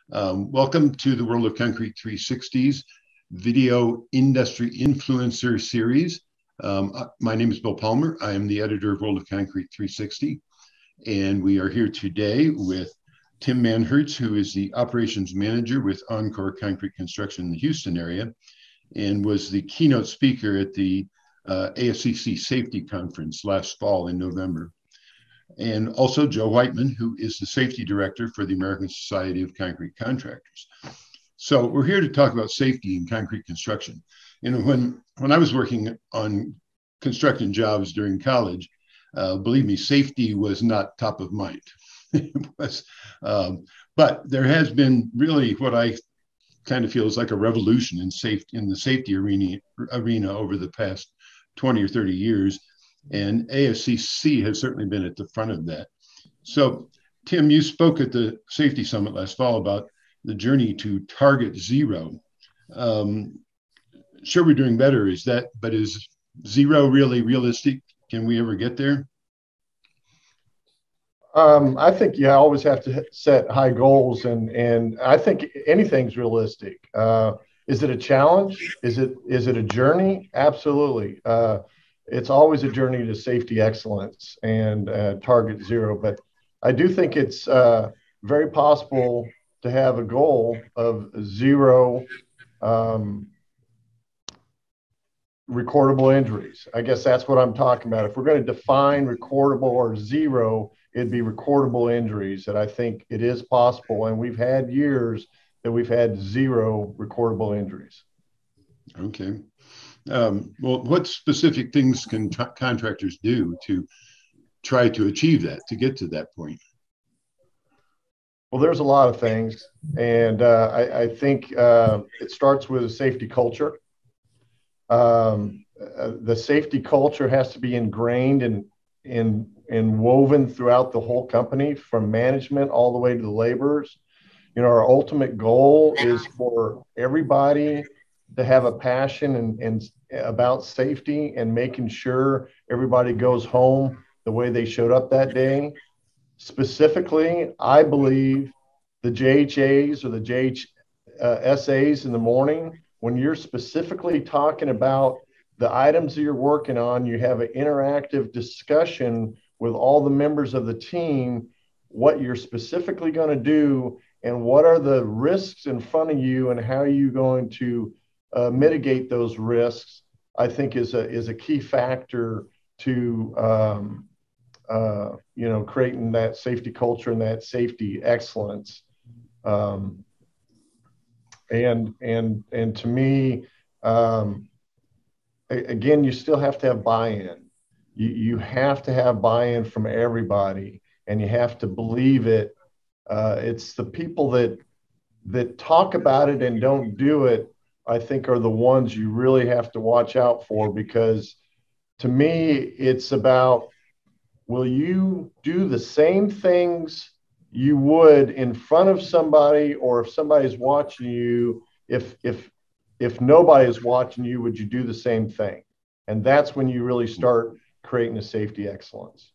Welcome to the World of Concrete 360's Video Industry Influencer Series. My name is Bill Palmer. I am the editor of World of Concrete 360, and we are here today with Tim Manherz, who is the operations manager with Encore Concrete Construction in the Houston area, and was the keynote speaker at the AFCC Safety Conference last fall in November. And also Joe Whiteman, who is the safety director for the American Society of Concrete Contractors. So we're here to talk about safety in concrete construction. You know, when I was working on construction jobs during college, believe me, safety was not top of mind. It was, but there has been really what I kind of feel is like a revolution in the safety arena over the past 20 or 30 years. And AFCC has certainly been at the front of that. So, Tim, you spoke at the Safety Summit last fall about the journey to target zero. Sure, we're doing better, but is zero really realistic? Can we ever get there? I think you always have to set high goals, and I think anything's realistic. Is it a challenge? Is it a journey? Absolutely. It's always a journey to safety excellence and target zero. But I do think it's very possible to have a goal of zero recordable injuries. I guess that's what I'm talking about. If we're going to define recordable or zero, it'd be recordable injuries. That I think it is possible. And we've had years that we've had zero recordable injuries. Okay. Well, what specific things can contractors do to try to achieve that, to get to that point? Well, there's a lot of things. And I think it starts with a safety culture. The safety culture has to be ingrained and woven throughout the whole company, from management all the way to the laborers. You know, our ultimate goal is for everybody to have a passion and about safety and making sure everybody goes home the way they showed up that day. Specifically, I believe the JHAs or the JHSAs in the morning, when you're specifically talking about the items that you're working on, you have an interactive discussion with all the members of the team, what you're specifically going to do and what are the risks in front of you and how are you going to mitigate those risks, I think is a key factor to creating that safety culture and that safety excellence. And to me, again, you still have to have buy-in. You have to have buy-in from everybody, and you have to believe it. It's the people that talk about it and don't do it, I think, are the ones you really have to watch out for, because to me, it's about, will you do the same things you would in front of somebody, or if somebody's watching you, if nobody is watching you, would you do the same thing? And that's when you really start creating a safety excellence.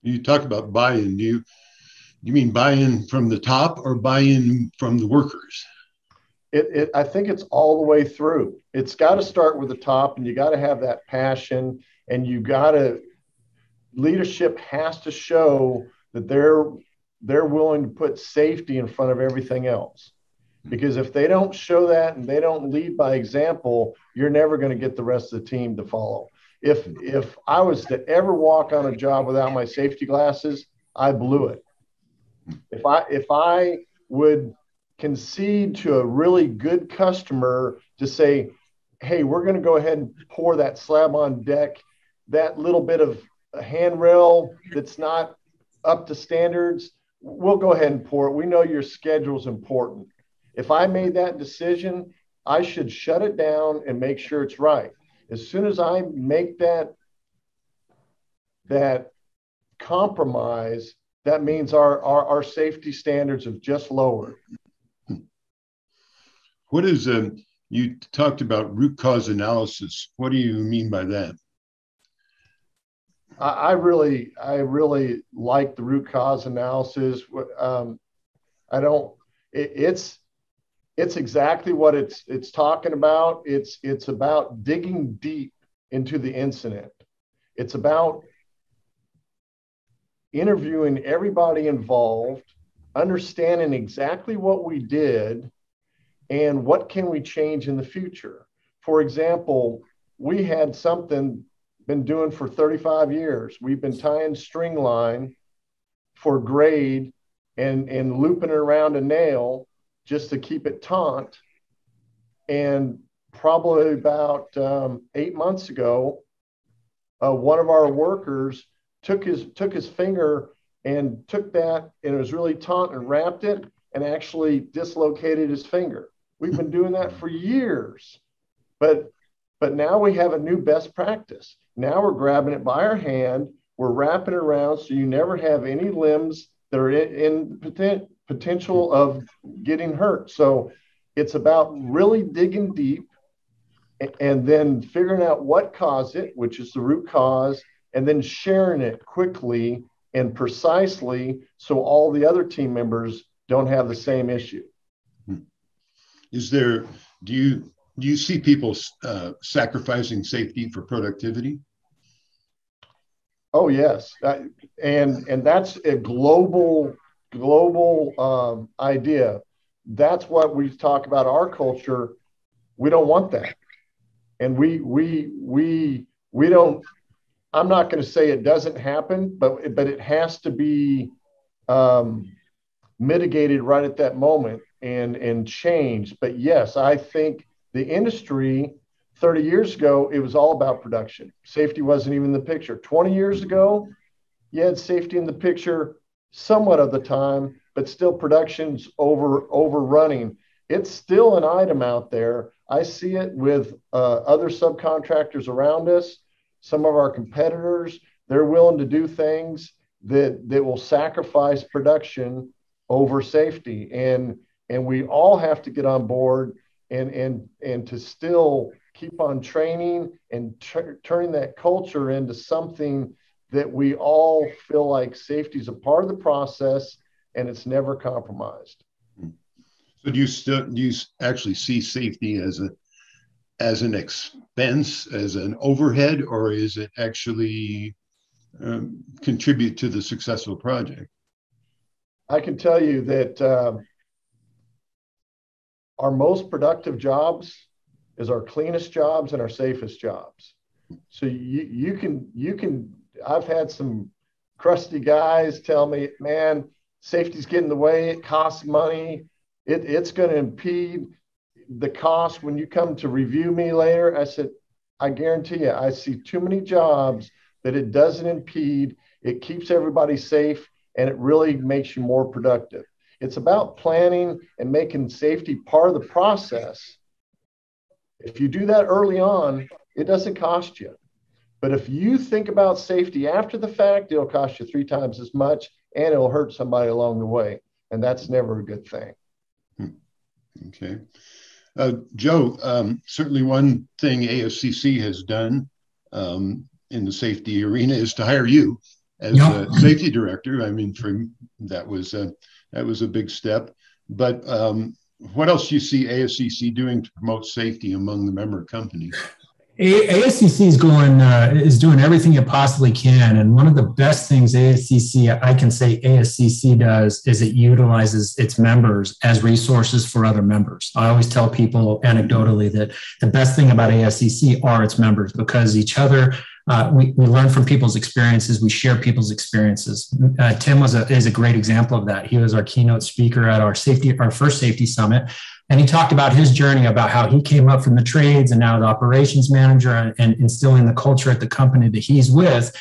You talk about buy-in. You mean buy-in from the top or buy-in from the workers? I think it's all the way through. It's got to start with the top, and you got to have that passion, and leadership has to show that they're willing to put safety in front of everything else. Because if they don't show that and they don't lead by example, you're never going to get the rest of the team to follow. If I was to ever walk on a job without my safety glasses, I blew it. If I would concede to a really good customer to say, hey, we're going to go ahead and pour that slab on deck, that little bit of a handrail that's not up to standards, we'll go ahead and pour it. We know your schedule's important. If I made that decision, I should shut it down and make sure it's right. As soon as I make that compromise, that means our safety standards have just lowered. What is you talked about root cause analysis. What do you mean by that? I really like the root cause analysis. I don't, it's exactly what it's talking about. It's about digging deep into the incident. It's about interviewing everybody involved, understanding exactly what we did and what can we change in the future. For example, we had something been doing for 35 years. We've been tying string line for grade and looping it around a nail just to keep it taut. And probably about 8 months ago, one of our workers took his finger and took that, and it was really taut, and wrapped it and actually dislocated his finger. We've been doing that for years, but now we have a new best practice. Now we're grabbing it by our hand, we're wrapping it around so you never have any limbs that are in potential of getting hurt. So it's about really digging deep and then figuring out what caused it, which is the root cause, and then sharing it quickly and precisely so all the other team members don't have the same issue. Do you see people sacrificing safety for productivity? Oh, yes. And that's a global idea. That's what we talk about our culture. We don't want that. And we don't, I'm not going to say it doesn't happen, but it has to be mitigated right at that moment and changed. But yes, I think the industry 30 years ago, it was all about production. Safety wasn't even in the picture. 20 years ago, you had safety in the picture somewhat of the time, but still production's overrunning. It's still an item out there. I see it with other subcontractors around us. Some of our competitors, they're willing to do things that will sacrifice production over safety. And we all have to get on board and to still keep on training and turning that culture into something that we all feel like safety is a part of the process and it's never compromised. So do you actually see safety as an expense, as an overhead, or is it actually contribute to the successful project? I can tell you that our most productive jobs is our cleanest jobs and our safest jobs. So you can, I've had some crusty guys tell me, man, safety's getting in the way, it costs money, it's going to impede the cost when you come to review me later. I said, I guarantee you, I see too many jobs that it doesn't impede, it keeps everybody safe, and it really makes you more productive. It's about planning and making safety part of the process. If you do that early on, it doesn't cost you. But if you think about safety after the fact, it'll cost you 3 times as much, and it'll hurt somebody along the way. And that's never a good thing. Okay. Joe, certainly one thing ASCC has done in the safety arena is to hire you as a safety director. I mean, that was a big step. But what else do you see ASCC doing to promote safety among the member companies? ASCC is doing everything it possibly can, and one of the best things I can say ASCC does is it utilizes its members as resources for other members. I always tell people anecdotally that the best thing about ASCC are its members, because each other we learn from people's experiences, we share people's experiences. Tim is a great example of that. He was our keynote speaker at our first safety summit. And he talked about his journey, about how he came up from the trades and now the operations manager and instilling the culture at the company that he's with.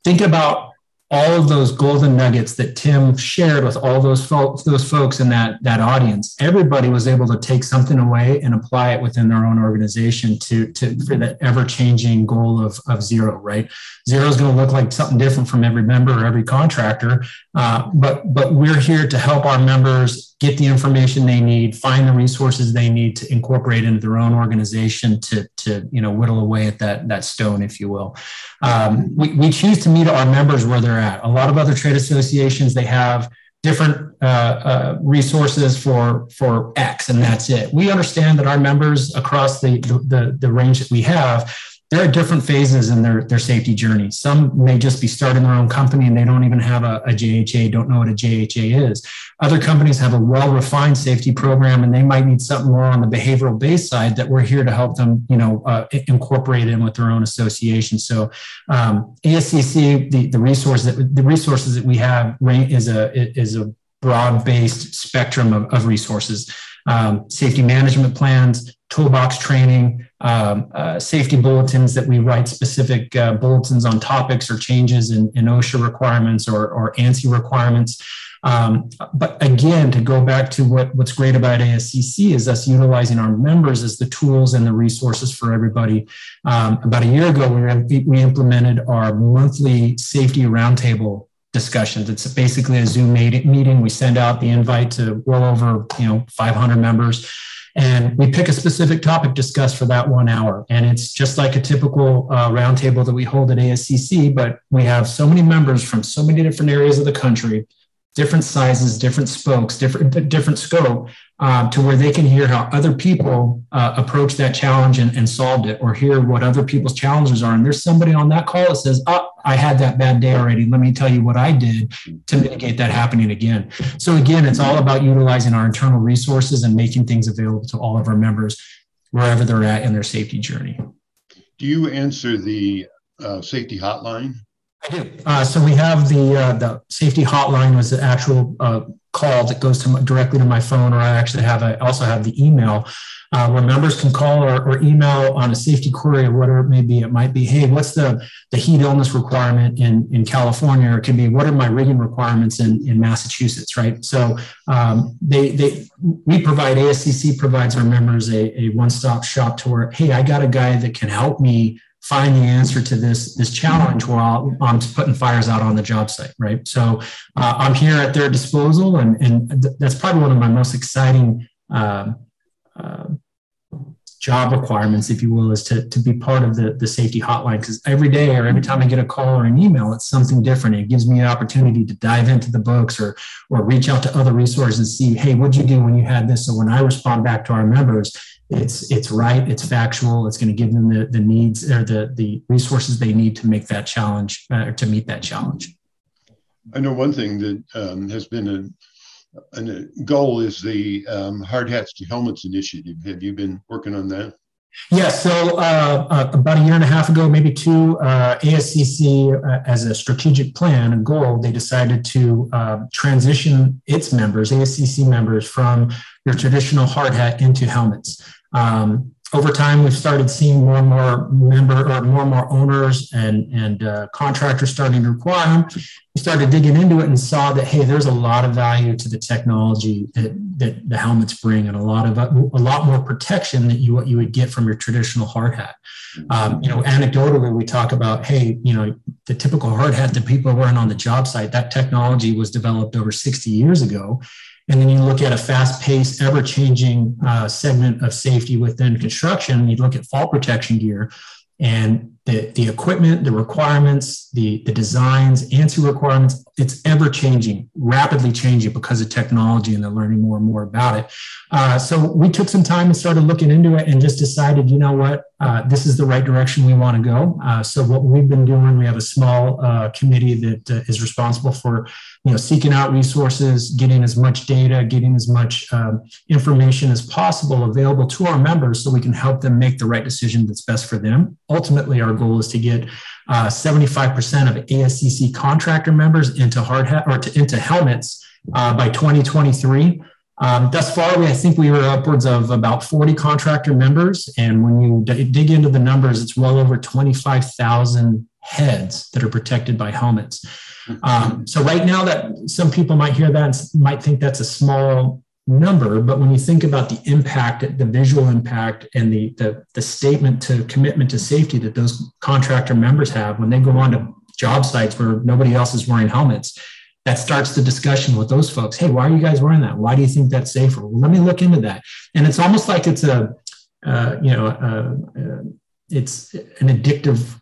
Think about all of those golden nuggets that Tim shared with all those folks in that audience. Everybody was able to take something away and apply it within their own organization for the ever-changing goal of zero, right? Zero is going to look like something different from every member or every contractor, but we're here to help our members get the information they need, find the resources they need to incorporate into their own organization to whittle away at that stone, if you will. We choose to meet our members where they're at. A lot of other trade associations, they have different resources for X, and that's it. We understand that our members across the range that we have, they're at different phases in their safety journey. Some may just be starting their own company and they don't even have a JHA, don't know what a JHA is. Other companies have a well-refined safety program and they might need something more on the behavioral based side that we're here to help them, incorporate in with their own association. So ASCC, the resources that we have is a broad-based spectrum of resources. Safety management plans, toolbox training, safety bulletins that we write specific bulletins on topics or changes in OSHA requirements or ANSI requirements. But again, to go back to what's great about ASCC is us utilizing our members as the tools and the resources for everybody. About a year ago, we implemented our monthly safety roundtable discussions. It's basically a Zoom meeting. We send out the invite to well over 500 members, and we pick a specific topic discussed for that 1 hour. And it's just like a typical roundtable that we hold at ASCC, but we have so many members from so many different areas of the country, different sizes, different spokes, different scope, to where they can hear how other people approach that challenge and solved it, or hear what other people's challenges are. And there's somebody on that call that says, "Oh, I had that bad day already. Let me tell you what I did to mitigate that happening again." So again, it's all about utilizing our internal resources and making things available to all of our members wherever they're at in their safety journey. Do you answer the safety hotline? I do. So we have the safety hotline was the actual call that goes directly to my phone, or I also have the email where members can call or email on a safety query or whatever it may be. It might be, hey, what's the heat illness requirement in California? Or it could be, what are my rigging requirements in Massachusetts, right? So we provide, ASCC provides our members a one-stop shop to where, hey, I got a guy that can help me find the answer to this challenge while I'm putting fires out on the job site, right? So I'm here at their disposal, and that's probably one of my most exciting job requirements, if you will, is to be part of the safety hotline, because every day or every time I get a call or an email, it's something different. It gives me an opportunity to dive into the books or reach out to other resources and see, hey, what'd you do when you had this? So when I respond back to our members, it's right, it's factual, it's going to give them the needs or the resources they need to make that challenge, to meet that challenge. I know one thing that has been a goal is the Hard Hats to Helmets initiative. Have you been working on that? Yeah, so about a year and a half ago, maybe two, ASCC, as a strategic plan, a goal, they decided to transition its members, ASCC members, from your traditional hard hat into helmets. Over time, we've started seeing more and more owners and contractors starting to require them. We started digging into it and saw that, hey, there's a lot of value to the technology that the helmets bring, and a lot more protection than what you would get from your traditional hard hat. Anecdotally, we talk about, hey, the typical hard hat that people are wearing on the job site, that technology was developed over 60 years ago. And then you look at a fast-paced, ever-changing segment of safety within construction. You look at fall protection gear, and the equipment, the requirements, the designs, ANSI requirements, it's ever-changing, rapidly changing because of technology, and they're learning more and more about it. So we took some time and started looking into it and just decided, you know what, this is the right direction we want to go. So what we've been doing, we have a small committee that is responsible for seeking out resources, getting as much data, getting as much information as possible available to our members so we can help them make the right decision that's best for them. Ultimately, our goal is to get 75% of ASCC contractor members into hard hat or into helmets by 2023. Thus far, I think we were upwards of about 40 contractor members. And when you dig into the numbers, it's well over 25,000 heads that are protected by helmets. So right now, that some people might hear that and might think that's a small number, but when you think about the impact, the visual impact, and the statement to commitment to safety that those contractor members have when they go onto job sites where nobody else is wearing helmets, that starts the discussion with those folks. Hey, why are you guys wearing that? Why do you think that's safer? Well, let me look into that. And it's almost like it's it's an addictive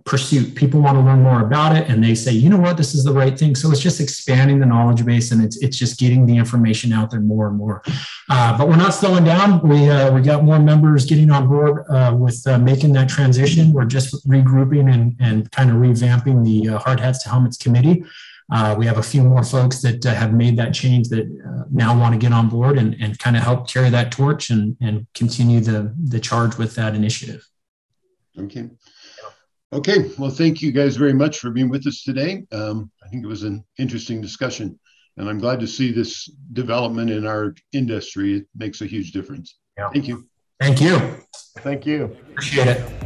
pursuit. People want to learn more about it, and they say, you know what, this is the right thing. So it's just expanding the knowledge base, and it's just getting the information out there more and more. But we're not slowing down. We got more members getting on board with making that transition. We're just regrouping and kind of revamping the Hard Hats to Helmets committee. We have a few more folks that have made that change that now want to get on board and kind of help carry that torch and continue the charge with that initiative. Okay. Okay. Well, thank you guys very much for being with us today. I think it was an interesting discussion, and I'm glad to see this development in our industry. It makes a huge difference. Yeah. Thank you. Thank you. Thank you. Appreciate it.